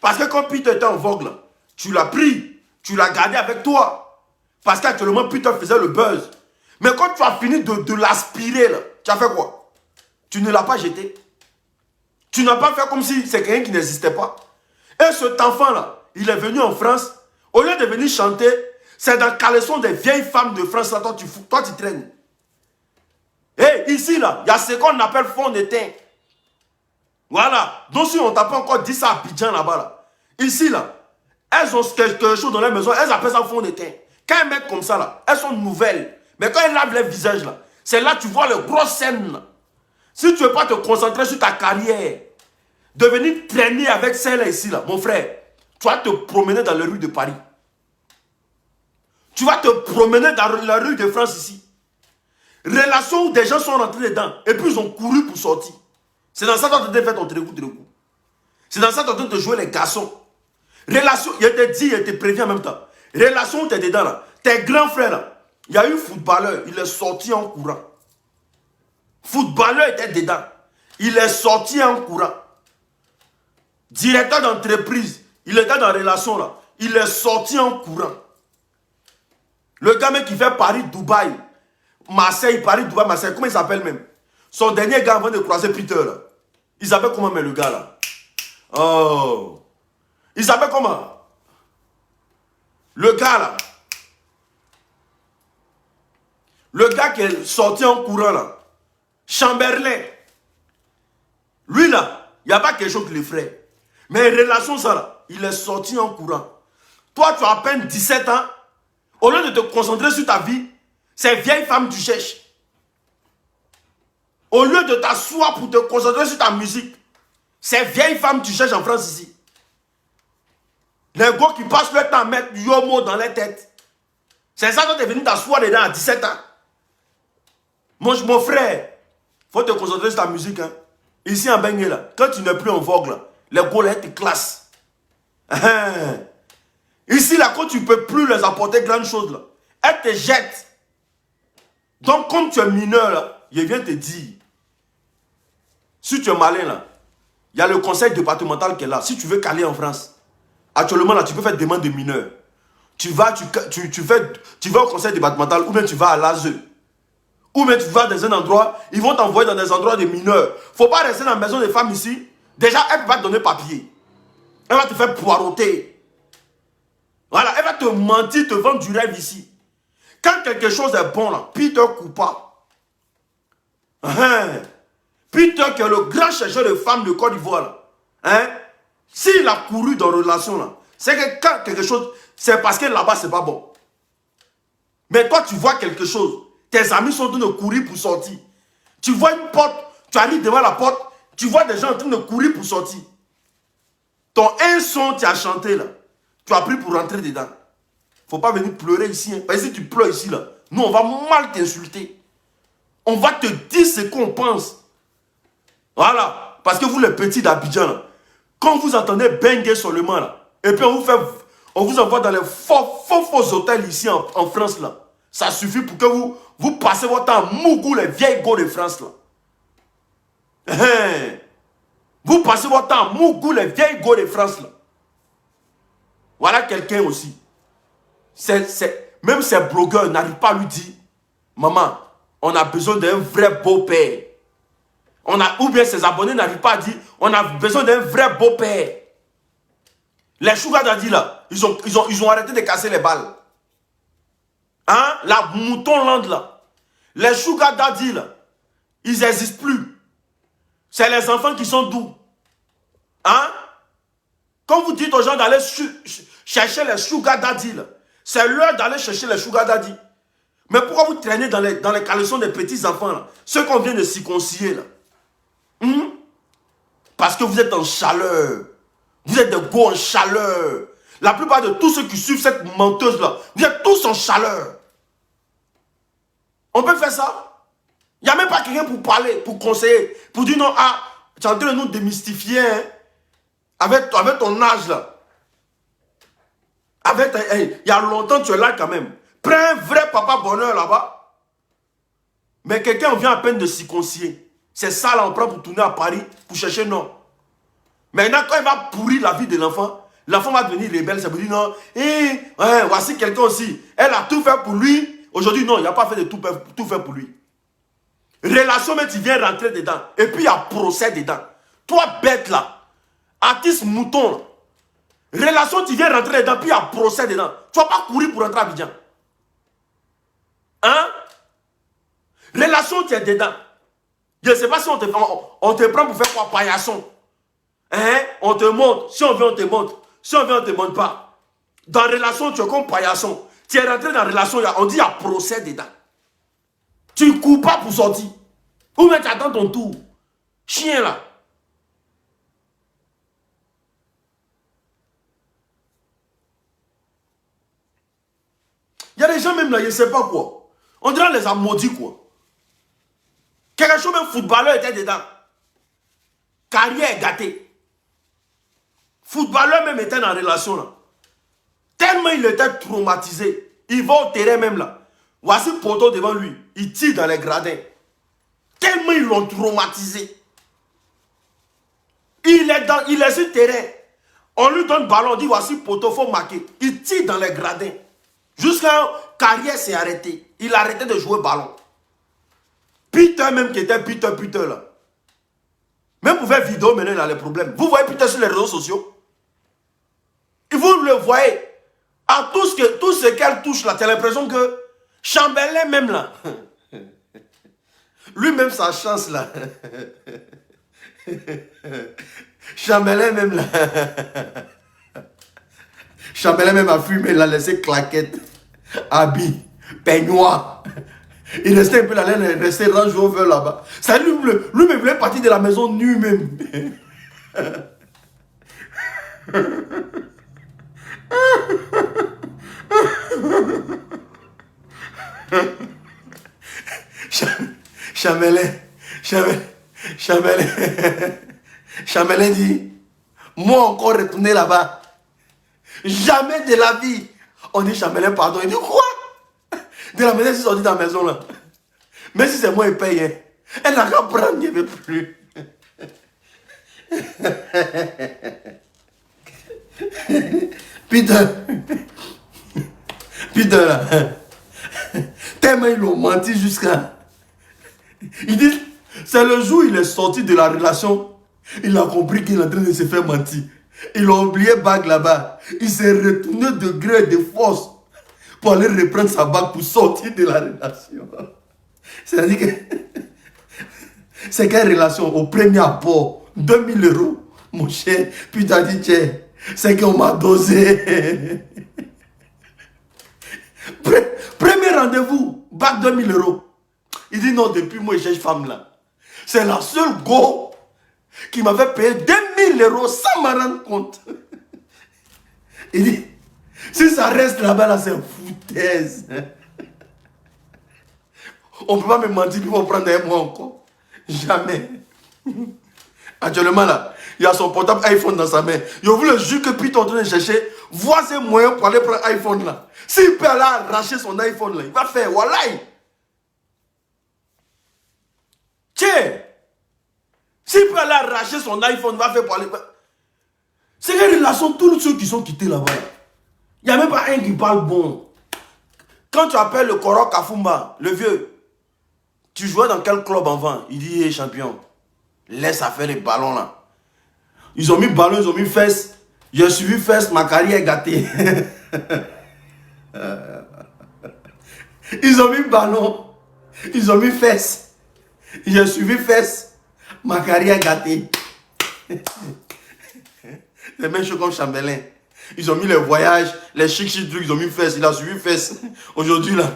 Parce que quand Peter était en vogue, tu l'as pris, tu l'as gardé avec toi. Parce qu'actuellement, Peter faisait le buzz. Mais quand tu as fini de l'aspirer, tu as fait quoi? Tu ne l'as pas jeté. Tu n'as pas fait comme si c'est quelqu'un qui n'existait pas. Et cet enfant-là, il est venu en France. Au lieu de venir chanter, c'est dans le caleçon des vieilles femmes de France. Là, toi, tu traînes. Et ici, là, il y a ce qu'on appelle fond de teint. Voilà. Donc, si on t'a pas encore dit ça à Abidjan, là-bas, là. Ici, là, elles ont quelque chose dans leur maison, elles appellent ça fond de teint. Quand elles mettent comme ça, là, elles sont nouvelles. Mais quand elles lavent leur visage, là, c'est là que tu vois les grosses scènes, là. Si tu ne veux pas te concentrer sur ta carrière, de venir traîner avec celle-là ici, là, mon frère, tu vas te promener dans les rues de Paris. Tu vas te promener dans la rue de France ici. Relation où des gens sont rentrés dedans et puis ils ont couru pour sortir. C'est dans ça que tu as fait ton trégou. C'est dans ça que tu as en train de jouer les garçons. Relation, il te dit, il te prévient en même temps. Relation où tu es dedans là. Tes grands frères là. Il y a eu un footballeur, il est sorti en courant. Footballeur était dedans. Il est sorti en courant. Directeur d'entreprise, il était dans la relation là. Il est sorti en courant. Le gars même qui fait Paris-Dubaï. Marseille, Paris, Dubaï, Marseille, comment il s'appelle même? Son dernier gars avant de croiser Peter là. Il s'appelle comment mais le gars là? Oh. Il s'appelle comment? Le gars là. Le gars qui est sorti en courant là. Chamberlain. Lui là, il n'y a pas quelque chose qui le ferait. Mais relation ça là, il est sorti en courant. Toi tu as à peine 17 ans. Au lieu de te concentrer sur ta vie, ces vieilles femmes tu cherches. Au lieu de t'asseoir pour te concentrer sur ta musique, ces vieilles femmes tu cherches en France ici. Les gars qui passent leur temps à mettre Yomo dans les têtes. C'est ça que tu es venu t'asseoir dedans à 17 ans. Mon frère, faut te concentrer sur ta musique. Hein. Ici en Bengue, là, quand tu n'es plus en vogue, là, les gars là, te classent. Ici, là, quand tu ne peux plus les apporter grandes choses, là, elles te jettent. Donc, comme tu es mineur, là, je viens te dire, si tu es malin, là, il y a le conseil départemental qui est là. Si tu veux caler en France, actuellement, là, tu peux faire demande de mineur. Tu vas au conseil départemental ou bien tu vas à l'ASE. Ou bien tu vas dans un endroit, ils vont t'envoyer dans des endroits de mineurs. Il ne faut pas rester dans la maison des femmes ici. Déjà, elle ne peut pas te donner papier. Elle va te faire poireauter. Voilà, elle va te mentir, te vendre du rêve ici. Quand quelque chose est bon, là, Peter Koupa. Peter, qui est le grand chercheur de femmes de Côte d'Ivoire, s'il a couru dans relation, là, c'est que quand quelque chose, c'est parce que là-bas, c'est pas bon. Mais toi, tu vois quelque chose. Tes amis sont en train de courir pour sortir. Tu vois une porte, tu arrives devant la porte, tu vois des gens en train de courir pour sortir. Ton un son, tu as chanté là. Tu as pris pour rentrer dedans. Il ne faut pas venir pleurer ici. Hein. Parce que si tu pleures ici, là, nous, on va mal t'insulter. On va te dire ce qu'on pense. Voilà. Parce que vous, les petits d'Abidjan, là, quand vous entendez bengue seulement, là, et puis on vous envoie dans les faux hôtels ici en France, là. Ça suffit pour que vous passez votre temps à Mougou, les vieilles go de France, là. Vous passez votre temps à Mougou, les vieilles go de France, là. Voilà quelqu'un aussi. Même ces blogueurs n'arrivent pas à lui dire, maman, on a besoin d'un vrai beau-père. Ou bien ses abonnés n'arrivent pas à dire, on a besoin d'un vrai beau-père. Les sugar daddy là, ils ont arrêté de casser les balles. Hein? La mouton-lande là. Les sugar daddy là, ils n'existent plus. C'est les enfants qui sont doux. Hein? Quand vous dites aux gens d'aller chercher les sugar daddy là, c'est l'heure d'aller chercher les sugar daddy. Mais pourquoi vous traînez dans les caleçons des petits enfants là? Ceux qu'on vient de circonciller là. Parce que vous êtes en chaleur. Vous êtes des go en chaleur. La plupart de tous ceux qui suivent cette menteuse là, vous êtes tous en chaleur. On peut faire ça? Il n'y a même pas quelqu'un pour parler, pour conseiller, pour dire non, ah, tu es en train de nous démystifier hein, avec ton âge là. Il y a longtemps tu es là quand même. Prends un vrai papa bonheur là-bas. Mais quelqu'un vient à peine de circoncilier. C'est ça là, on prend pour tourner à Paris, pour chercher non. Maintenant, quand il va pourrir la vie de l'enfant, l'enfant va devenir rebelle, ça veut dire non. Voici quelqu'un aussi. Elle a tout fait pour lui. Aujourd'hui, non, il n'a pas fait de tout fait pour lui. Relation, mais tu viens rentrer dedans. Et puis, il y a procès dedans. Toi, bête là, artiste mouton là. Relation, tu viens rentrer dedans, puis il y a procès dedans. Tu ne vas pas courir pour rentrer à Abidjan. Hein? Relation, tu es dedans. Je ne sais pas si on te prend pour faire quoi, paillasson. Hein? On te montre. Si on veut, on te montre. Si on veut, on ne te montre pas. Dans relation, tu es comme paillasson. Tu es rentré dans relation, on dit qu'il y a procès dedans. Tu ne cours pas pour sortir. Ou même tu attends ton tour. Chien là. Il y a des gens même là, je ne sais pas quoi. On dirait les a maudits quoi. Quelque chose même footballeur était dedans. Carrière gâtée. Footballeur même était dans la relation là. Tellement il était traumatisé. Il va au terrain même là. Voici le poteau devant lui. Il tire dans les gradins. Tellement ils l'ont traumatisé. Il est sur le terrain. On lui donne le ballon. On dit voici le poteau, il faut marquer. Il tire dans les gradins. Jusqu'à carrière s'est arrêtée. Il a arrêté de jouer ballon. Peter même qui était Peter là. Même pour faire vidéo maintenant il a les problèmes. Vous voyez Peter sur les réseaux sociaux. Et vous le voyez. À tout ce qu'elle touche là, tu as l'impression que Chambellan même là. Lui-même sa chance là. Chambellan même là. Chambellan même a fumé, il a laissé claquette, habit, peignoir. Il restait un peu là, il restait Range Rover là-bas. Ça lui-même voulait partir de la maison nu même. Chamelin dit, moi encore retourner là-bas. Jamais de la vie. On dit Chamelin, pardon. Il dit quoi? De la maison, ils sont sortis dans la maison là. Mais si c'est moi qui paye, hein, elle n'a qu'à prendre, il ne veut plus. Putain là. Tellement ils l'ont menti jusqu'à... Ils disent, c'est le jour où il est sorti de la relation, il a compris qu'il est en train de se faire mentir. Il a oublié bague là-bas. Il s'est retourné de gré et de force pour aller reprendre sa bague pour sortir de la relation. C'est-à-dire que... C'est quelle relation? Au premier apport, 2000 €, mon cher. Puis tu as dit, tiens, c'est qu'on m'a dosé. Premier rendez-vous, bague 2000 €. Il dit non, depuis moi, je cherche femme là. C'est la seule go qui m'avait payé 2000 € sans m'en rendre compte. Il dit, si ça reste là-bas, là, c'est une foutaise. On ne peut pas me mentir pour prendre un mois encore. Jamais. Actuellement là, il a son portable iPhone dans sa main. Il a voulu le juger que puis en train de chercher, voir ses moyens pour aller prendre iPhone là. S'il peut aller arracher son iPhone là, il va faire, wallahi. Tiens, s'il peut aller arracher son iPhone, il va faire pour aller... C'est une relation, tous ceux qui sont quittés là-bas. Il n'y a même pas un qui parle bon. Quand tu appelles le Koro Kafumba, le vieux, tu jouais dans quel club avant? Il dit, hey, champion, laisse à faire les ballons là. Ils ont mis ballon, ils ont mis fesses. J'ai suivi fesses, ma carrière est gâtée. Ils ont mis ballon, ils ont mis fesses. J'ai suivi fesses, ma carrière est gâtée. Les mêmes choses comme Chambelin. Ils ont mis les voyages, les chic trucs, ils ont mis fesses, il a suivi fesses. Aujourd'hui là,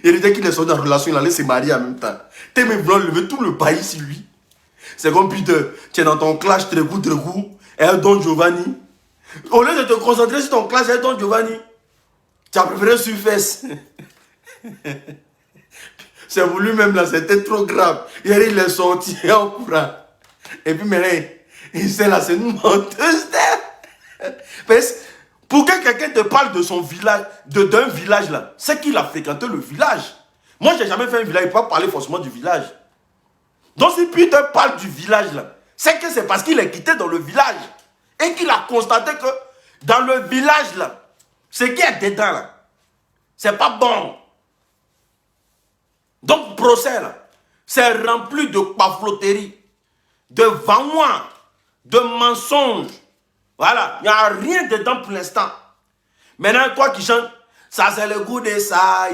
il était qu'il est sorti en relation, il allait se marier en même temps. T'es même vouloir lever tout le pays sur lui. C'est comme Peter, tu es dans ton clash très coup, et un Don Giovanni. Au lieu de te concentrer sur ton clash et Don Giovanni, tu as préféré suivre fesses. C'est voulu même là, c'était trop grave. Hier il est sorti en courant. Et puis maintenant, il sait là, c'est une menteuse. Pour que quelqu'un te parle de son village, d'un village là, c'est qu'il a fréquenté le village. Moi, j'ai jamais fait un village, il ne peut pas parler forcément du village. Donc, si Peter parle du village là, c'est que c'est parce qu'il est quitté dans le village et qu'il a constaté que dans le village là, ce qui est dedans là, c'est pas bon. Donc, procès là, c'est rempli de pafloterie, de vanouans, de mensonges. Voilà, il n'y a rien dedans pour l'instant. Maintenant, toi qui chantes, ça c'est le goût de ça,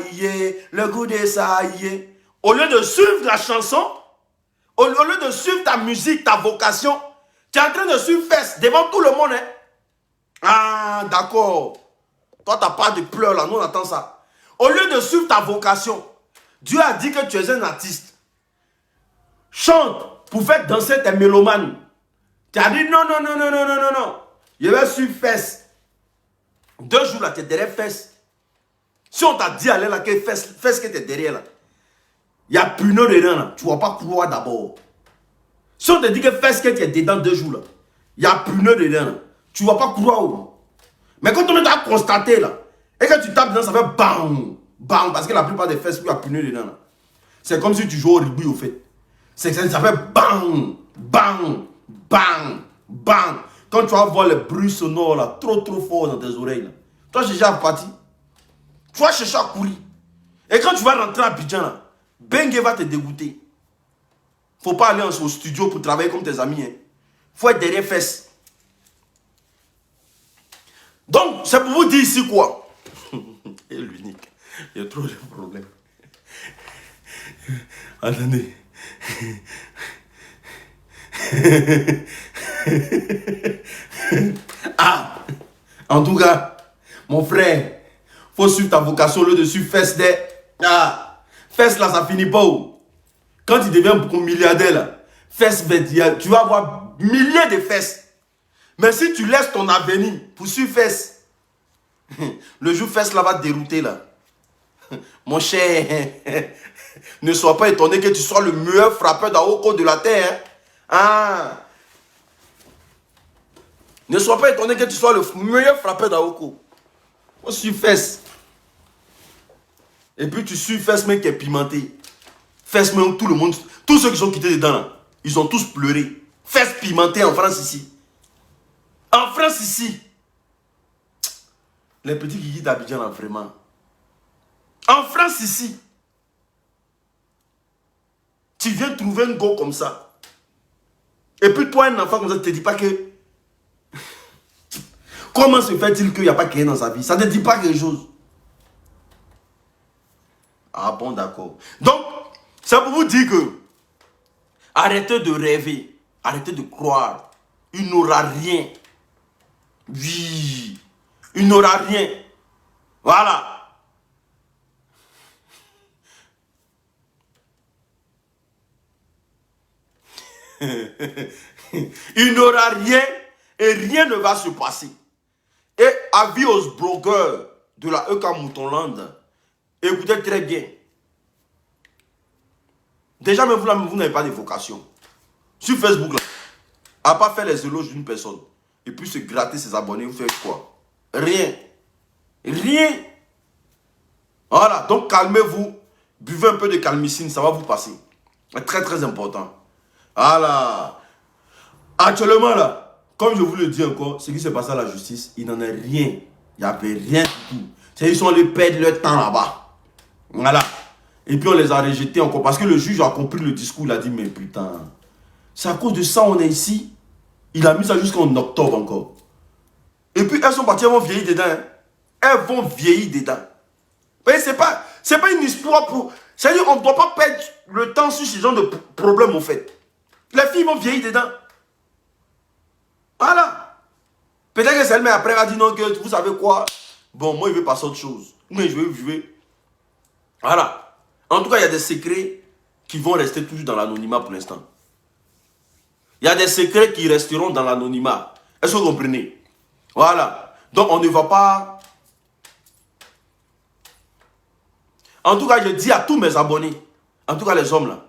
le goût de ça, au lieu de suivre la chanson, au lieu de suivre ta musique, ta vocation, tu es en train de suivre fesse devant tout le monde. Hein? Ah, d'accord. Toi, tu n'as pas de pleurs là, nous on attend ça. Au lieu de suivre ta vocation, Dieu a dit que tu es un artiste. Chante pour faire danser tes mélomanes. Tu as dit non. Je vais suivre fesses. 2 jours là, tu es derrière fesses. Si on t'a dit aller là, que fesses que tu es derrière là, il y a pneu dedans là, tu ne vas pas courir d'abord. Si on te dit que fesses que tu es dedans 2 jours là, il y a pneu dedans là, tu ne vas pas courir. Mais quand on t'a constaté là, et que tu tapes dedans, ça fait bang, bang, parce que la plupart des fesses, il y a pneu dedans là. C'est comme si tu joues au rugby au fait. Ça fait bang, bang, bang, bang. Quand tu vas voir le bruit sonore là, trop fort dans tes oreilles là, toi chercher à partir, tu vas chercher à courir. Et quand tu vas rentrer à Abidjan là, Bengue va te dégoûter. Faut pas aller au studio pour travailler comme tes amis. Hein. Faut être derrière fesses. Donc, c'est pour vous dire ici quoi. Et l'unique. Il y a trop de problèmes. Attendez. Ah, en tout cas, mon frère, faut suivre ta vocation au lieu de suivre fesses des... Ah, fesses là, ça finit pas où. Quand tu deviens beaucoup milliardaire là, fesses, tu vas avoir milliers de fesses. Mais si tu laisses ton avenir pour suivre fesses, Le jour fesses là va te dérouter là. Mon cher, ne sois pas étonné que tu sois le meilleur frappeur d'Aoko de la terre. Ah. Ne sois pas étonné que tu sois le meilleur frappeur d'Aoko. On suit fesses. Et puis tu suis fesses mais qui est pimenté. Fesses mais tout le monde, tous ceux qui sont quittés dedans là, ils ont tous pleuré. Fesses pimentées en France ici. En France ici. Les petits qui quittent d'Abidjan là vraiment. En France ici. Tu viens trouver un gars comme ça. Et puis toi un enfant comme ça, tu ne te dis pas que... Comment se fait-il qu'il n'y a pas quelqu'un dans sa vie? Ça ne te dit pas quelque chose. Ah bon, d'accord. Donc, c'est pour vous dire que arrêtez de rêver. Arrêtez de croire. Il n'aura rien. Oui. Il n'aura rien. Voilà. Il n'aura rien et rien ne va se passer. Et avis aux blogueurs de la EK Moutonland, écoutez très bien. Déjà, même vous n'avez pas de vocation. Sur Facebook, là, à part faire les éloges d'une personne et puis se gratter ses abonnés, vous faites quoi? Rien. Rien. Voilà, donc calmez-vous. Buvez un peu de calmicine, ça va vous passer. C'est très très important. Voilà. Actuellement là, comme je vous le dis encore, ce qui s'est passé à la justice, il n'en est rien. Il n'y avait rien du tout. Ils sont allés perdre leur temps là-bas. Voilà. Et puis on les a rejetés encore. Parce que le juge a compris le discours. Il a dit, mais putain, c'est à cause de ça on est ici. Il a mis ça jusqu'en octobre encore. Et puis elles sont parties, elles vont vieillir dedans. Hein. Elles vont vieillir dedans. C'est pas une histoire pour... C'est-à-dire on ne doit pas perdre le temps sur ce genre de problème au fait. Les filles vont vieillir dedans. Voilà. Peut-être que celle-là après va dire non, que vous savez quoi. Bon, moi, je vais passer à autre chose. Mais je vais. Voilà. En tout cas, il y a des secrets qui vont rester toujours dans l'anonymat pour l'instant. Il y a des secrets qui resteront dans l'anonymat. Est-ce que vous comprenez? Voilà. Donc, on ne va pas... En tout cas, je dis à tous mes abonnés, en tout cas les hommes là,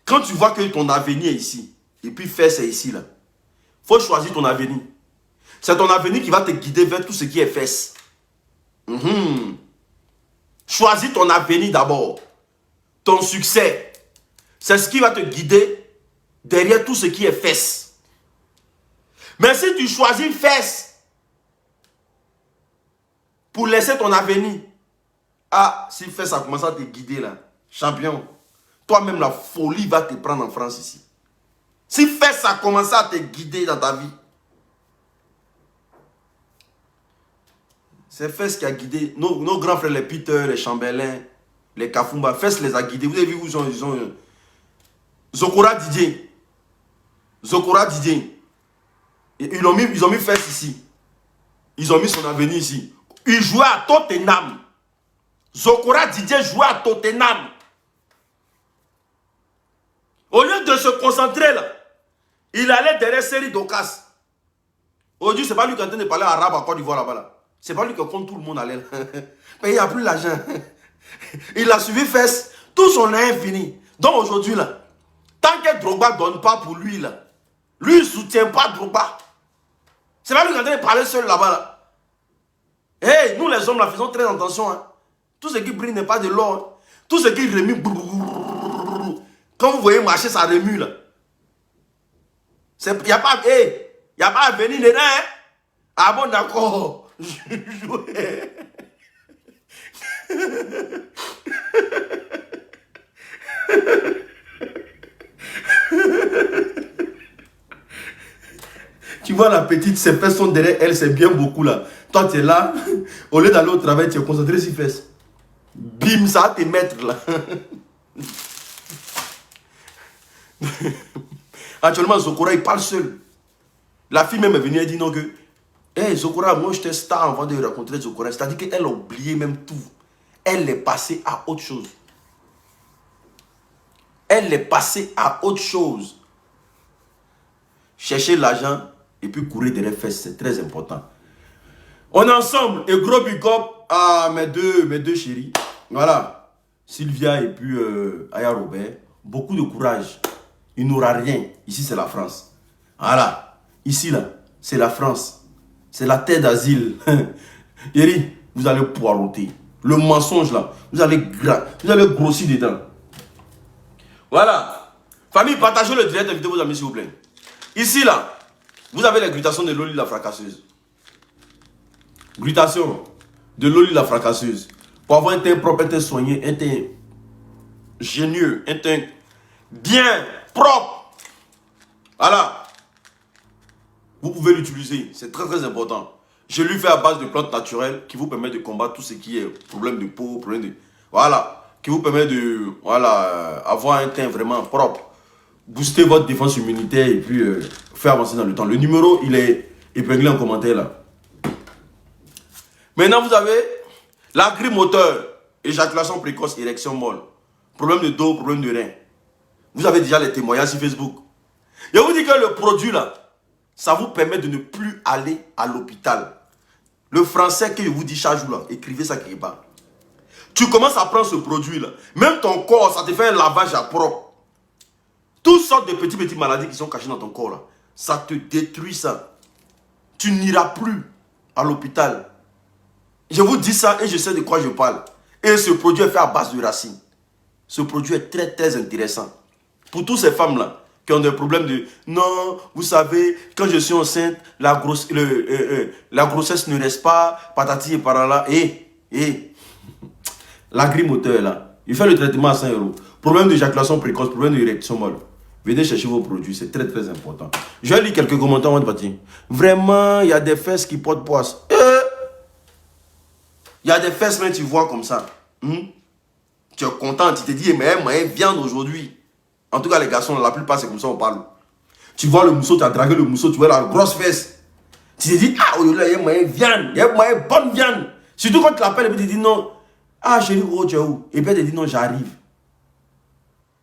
quand tu vois que ton avenir est ici, et puis faire c'est ici là, il faut choisir ton avenir. C'est ton avenir qui va te guider vers tout ce qui est fesses. Choisis ton avenir d'abord. Ton succès. C'est ce qui va te guider derrière tout ce qui est fesses. Mais si tu choisis fesses pour laisser ton avenir, ah, si fesses ça commence à te guider là, champion, toi-même la folie va te prendre en France ici. Si fesses ça commence à te guider dans ta vie, c'est fesses qui a guidé nos grands frères, les Peter, les Chambelin, les Kafumba. Fesses les a guidés. Vous avez vu où ils ont Zokora Didier. Zokora Didier. Ils ont mis fesses ici. Ils ont mis son avenir ici. Il jouait à Tottenham. Zokora Didier jouait à Tottenham. Au lieu de se concentrer là, il allait derrière série d'Ocas. Aujourd'hui, c'est pas lui qui est en train de parler arabe à Côte d'Ivoire là-bas. Là. C'est pas lui qui compte tout le monde allait là. Mais il n'y a plus l'argent. Il a suivi fesses. Tout son est fini. Donc aujourd'hui là, tant que Drogba ne donne pas pour lui là, lui il ne soutient pas Drogba. C'est pas lui qui est en train de parler seul là-bas là. Hey, nous les hommes là faisons très attention. Hein. Tout ce qui brille n'est pas de l'or. Hein. Tout ce qui remue. Quand vous voyez marcher, ça remue là. Il n'y a pas à venir dedans. Hein? Ah bon, d'accord. Tu vois la petite, ses fesses sont derrière elle, c'est bien beaucoup là. Toi tu es là, au lieu d'aller au travail, tu es concentré sur les fesses. Bim, ça va te mettre là. Actuellement, Zokora, il parle seul. La fille même est venue et dit non que hey, Zokora, moi j'étais star avant de rencontrer Zokora. C'est-à-dire qu'elle a oublié même tout. Elle est passée à autre chose. Elle est passée à autre chose. Chercher l'argent et puis courir derrière les fesses, c'est très important. On est ensemble. Et gros big up à mes deux chéris. Voilà. Sylvia et puis Aya Robert. Beaucoup de courage. Il n'aura rien. Ici, c'est la France. Voilà. Ici, là, c'est la France. C'est la terre d'asile. Yeri, vous allez poireauter. Le mensonge, là, vous allez grossir dedans. Voilà. Famille, partagez le direct, invitez vos amis, s'il vous plaît. Ici, là, vous avez les glutations de Loli la fracasseuse. Glutation de Loli la fracasseuse. Pour avoir un teint propre, un teint soigné, un teint génieux, un teint bien propre. Voilà. Vous pouvez l'utiliser. C'est très très important. Je lui fais à base de plantes naturelles qui vous permettent de combattre tout ce qui est problème de peau, problème de... Voilà. Qui vous permet de avoir un teint vraiment propre. Booster votre défense immunitaire et puis faire avancer dans le temps. Le numéro, il est épinglé en commentaire là. Maintenant, vous avez la grippe moteur, éjaculation précoce, érection molle. Problème de dos, problème de rein. Vous avez déjà les témoignages sur Facebook. Je vous dis que le produit là, ça vous permet de ne plus aller à l'hôpital. Le français que je vous dis chaque jour là, écrivez ça quelque part. Tu commences à prendre ce produit là, même ton corps, ça te fait un lavage à propre. Toutes sortes de petites maladies qui sont cachées dans ton corps là, ça te détruit ça. Tu n'iras plus à l'hôpital. Je vous dis ça et je sais de quoi je parle. Et ce produit est fait à base de racines. Ce produit est très très intéressant. Pour toutes ces femmes là, qui ont des problèmes de... Non, vous savez, quand je suis enceinte, la grossesse ne reste pas, patati et par là. L'agrimoteur là, il fait le traitement à 5 €. Problème d'éjaculation précoce, problème d'érection molle. Venez chercher vos produits, c'est très très important. Je vais lire quelques commentaires avant de partir. Vraiment, il y a des fesses qui portent poisse. Il y a des fesses, mais tu vois comme ça. Tu es content, tu te dis, mais viande aujourd'hui. En tout cas, les garçons, la plupart, c'est comme ça on parle. Tu vois le mousseau, tu as dragué le mousseau, tu vois la grosse fesse. Tu te dis, ah, aujourd'hui, il y a moyen viande, il y a moyen bonne viande. Surtout quand tu l'appelles et puis tu te dis non. Ah, chérie, gros, tu es où? Et puis elle te dit non, j'arrive.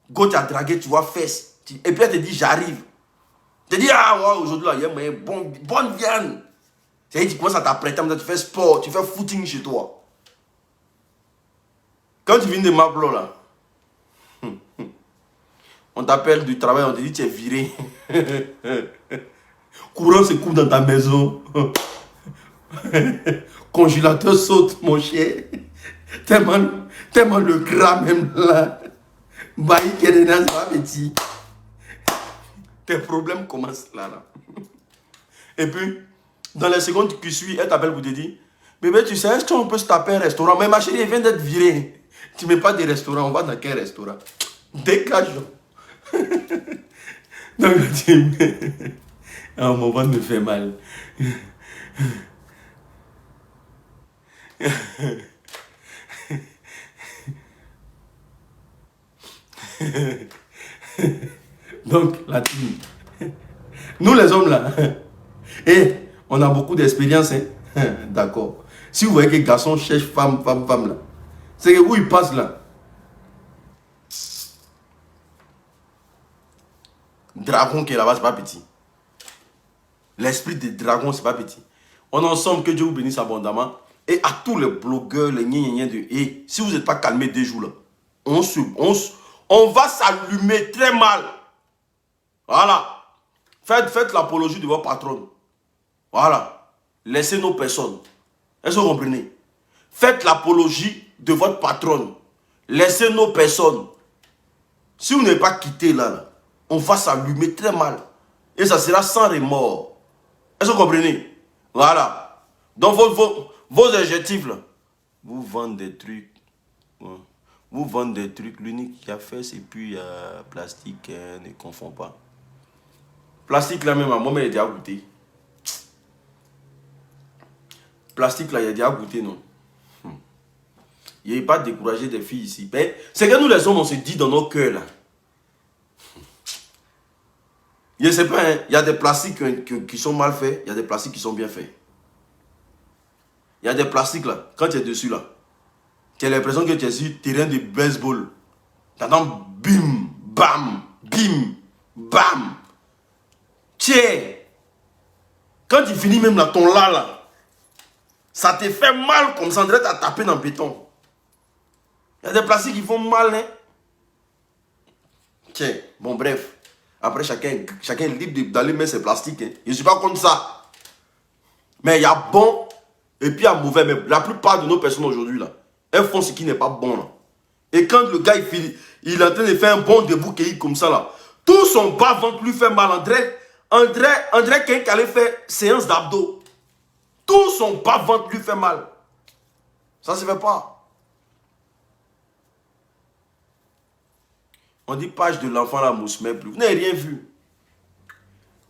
Go, tu as dragué, tu vois fesse. Et puis elle te dit, j'arrive. Tu te dis, ah, ouais, aujourd'hui, il y a moyen bonne viande. C'est-à-dire, tu commences à t'apprêter, tu fais sport, tu fais footing chez toi. Quand tu viens de Mablo, là, on t'appelle du travail, on te dit tu es viré. Courant se coupe dans ta maison. Congélateur saute, mon cher. Tellement le gras même là. Baïk qui est dedans, c'est pas petit. Tes problèmes commencent là. Et puis, dans les secondes qui suivent, elle t'appelle pour te dire, bébé, tu sais, est-ce qu'on peut se taper un restaurant? Mais ma chérie, elle vient d'être virée. Tu ne mets pas de restaurant, on va dans quel restaurant? Dégageons. Donc, mon ventre me fait mal. Donc, la team. Nous les hommes là, on a beaucoup d'expérience. D'accord. Si vous voyez que les garçons cherchent femme là, c'est que où ils passent là. Dragon qui est là-bas, c'est pas petit. L'esprit de dragon, c'est pas petit. On est ensemble, que Dieu vous bénisse abondamment. Et à tous les blogueurs, les gna de... Et si vous n'êtes pas calmés des jours là, on va s'allumer très mal. Voilà. Faites l'apologie de votre patronne. Voilà. Laissez nos personnes. Est-ce que vous comprenez? Faites l'apologie de votre patronne. Laissez nos personnes. Si vous n'avez pas quitté là, on va s'allumer très mal. Et ça sera sans remords. Est-ce que vous comprenez? Voilà. Donc vos adjectifs là. Vous vendez des trucs. Vous vendez des trucs. L'unique qui a fait, c'est puis plastique. Ne confond pas. Plastique là même, moi il a déjà goûté. Plastique là, il a déjà goûté, non? Il n'y a pas découragé des filles ici. C'est que nous les hommes, on se dit dans nos cœurs là. Je ne sais pas, hein, il y a des plastiques qui sont mal faits, il y a des plastiques qui sont bien faits. Il y a des plastiques là, quand tu es dessus là, tu as l'impression que tu es sur terrain de baseball. Tu entends bim, bam, bim, bam. Tiens, quand tu finis même là, ton là, Ça te fait mal comme ça, on dirait t'as tapé dans le béton. Il y a des plastiques qui font mal, hein. Tiens, bon bref. Après, chacun est libre d'aller mettre ses plastiques. Hein. Je ne suis pas contre ça. Mais il y a bon et puis il y a mauvais. Mais la plupart de nos personnes aujourd'hui, là, elles font ce qui n'est pas bon. Là. Et quand le gars, il est en train de faire un bon debout comme ça, là, tout son bas-ventre lui fait mal. André quelqu'un qui allait faire séance d'abdos. Tout son bas-ventre lui fait mal. Ça ne se fait pas. On dit page de l'enfant la mousse, mais plus. Vous n'avez rien vu.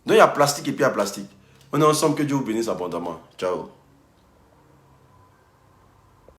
Donc il y a plastique et puis il y a plastique. On est ensemble, que Dieu vous bénisse abondamment. Ciao.